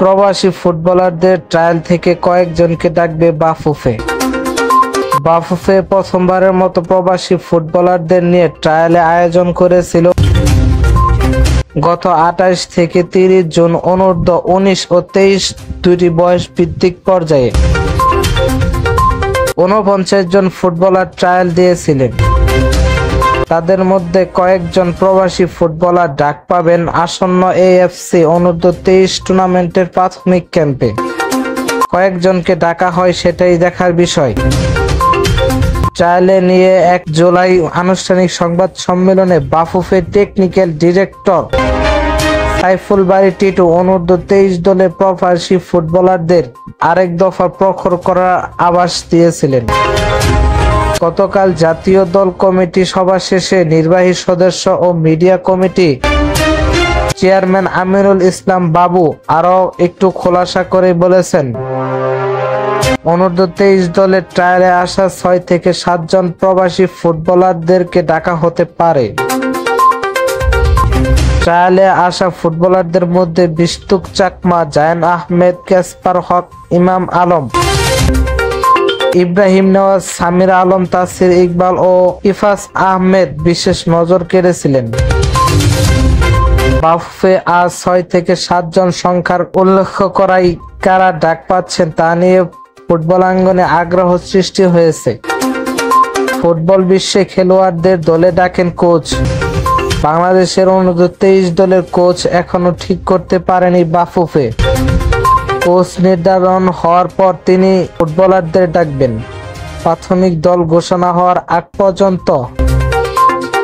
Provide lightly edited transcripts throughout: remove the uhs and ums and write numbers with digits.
প্রবাসী ফুটবলারদের ট্রায়াল থেকে কয়েকজনকে ডাকবে বাফুফে। বাফুফে প্রথমবারের মতো প্রবাসী ফুটবলারদের নিয়ে ট্রায়ালে আয়োজন করেছিল গত 28 থেকে 30 জুন অনূর্ধ্ব 19 ও 23 দুটি বয়স ভিত্তিক পর্যায়ে 49 জন ফুটবলার ট্রায়াল দিয়েছিলেন। তাদের মধ্যে কয়েকজন প্রবাসী ফুটবলার ডাক পাবেন আসন্ন এএফসি অনূর্ধ্ব 23 টুর্নামেন্টের প্রাথমিক ক্যাম্পে। কয়েকজনকে ডাকা হয় সেটাই দেখার বিষয়। ট্রায়ালে নিয়ে 1 জুলাই আনুষ্ঠানিক সংবাদ সম্মেলনে বাফুফে টেকনিক্যাল ডিরেক্টর সাইফুল বারী টিটু অনূর্ধ্ব 23 দলের প্রবাসী ফুটবলারদের আরেক দফা প্রখর করার আভাস দিয়েছিলেন। গতকাল জাতীয় দল কমিটি সভা শেষে নির্বাহী সদস্য ও media committee chairman Aminul Islam বাবু আরও একটু খোলাসা করে বলেছেন, অনূর্ধ্ব 23 দলের ট্রায়ালে আসা 6 থেকে 7 জন প্রবাসী ফুটবলারদেরকে ডাকা হতে পারে। ট্রায়ালে আসা ফুটবলারদের মধ্যে বিস্তুক চাকমা, জায়ান আহমেদ, ক্যাসপার হক, ইমাম আলম, ইব্রাহিম নেওয়াজ, সামির আলম, তাসির ইকবাল ও ইফাস আহমেদ বিশেষ নজর কেড়েছিলেন। বাফুফে আজ 6 থেকে 7 জন সংখ্যার উল্লেখ করাই কারা ডাক পাচ্ছেন তা নিয়ে ফুটবলাঙ্গনে আগ্রহ সৃষ্টি হয়েছে। ফুটবল বিশ্বে খেলোয়াড়দের দলে ডাকেন কোচ। বাংলাদেশের অনূর্ধ্ব 23 দলের কোচ এখনো ঠিক করতে পারেনি বাফুফে। কোচ নির্ধারণ হওয়ার পর তিনি ফুটবলারদের ডাকবেন প্রাথমিক দল ঘোষণা হওয়ার আগ পর্যন্ত।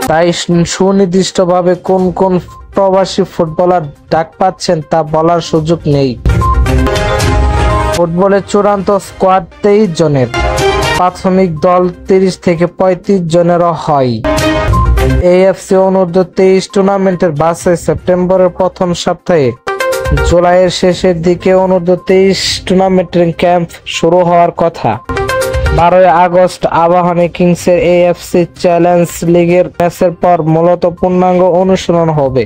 তাই সুনির্দিষ্টভাবে কোন কোন প্রবাসী ফুটবলার ডাক পাচ্ছেন তা বলার সুযোগ নেই। ফুটবলের চূড়ান্ত স্কোয়াড 23 জনের, প্রাথমিক দল 30 থেকে 35 জনেরও হয়। এএফসি অনূর্ধ্ব 23 টুর্নামেন্টের বাছাই সেপ্টেম্বরের প্রথম সপ্তাহে, জুলাইয়ের শেষের দিকে অনূর্ধ্ব 23 টুর্নামেন্টের ক্যাম্প শুরু হওয়ার কথা। 12 আগস্ট আবাহনী কিংসের এএফসি চ্যালেঞ্জ লিগের ম্যাচের পর মূলত পূর্ণাঙ্গ অনুশীলন হবে।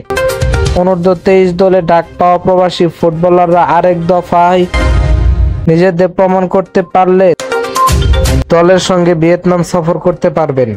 অনূর্ধ্ব 23 দলে ডাক পাওয়া প্রবাসী ফুটবলাররা আরেক দফায় নিজেদের প্রমাণ করতে পারলে দলের সঙ্গে ভিয়েতনাম সফর করতে পারবেন।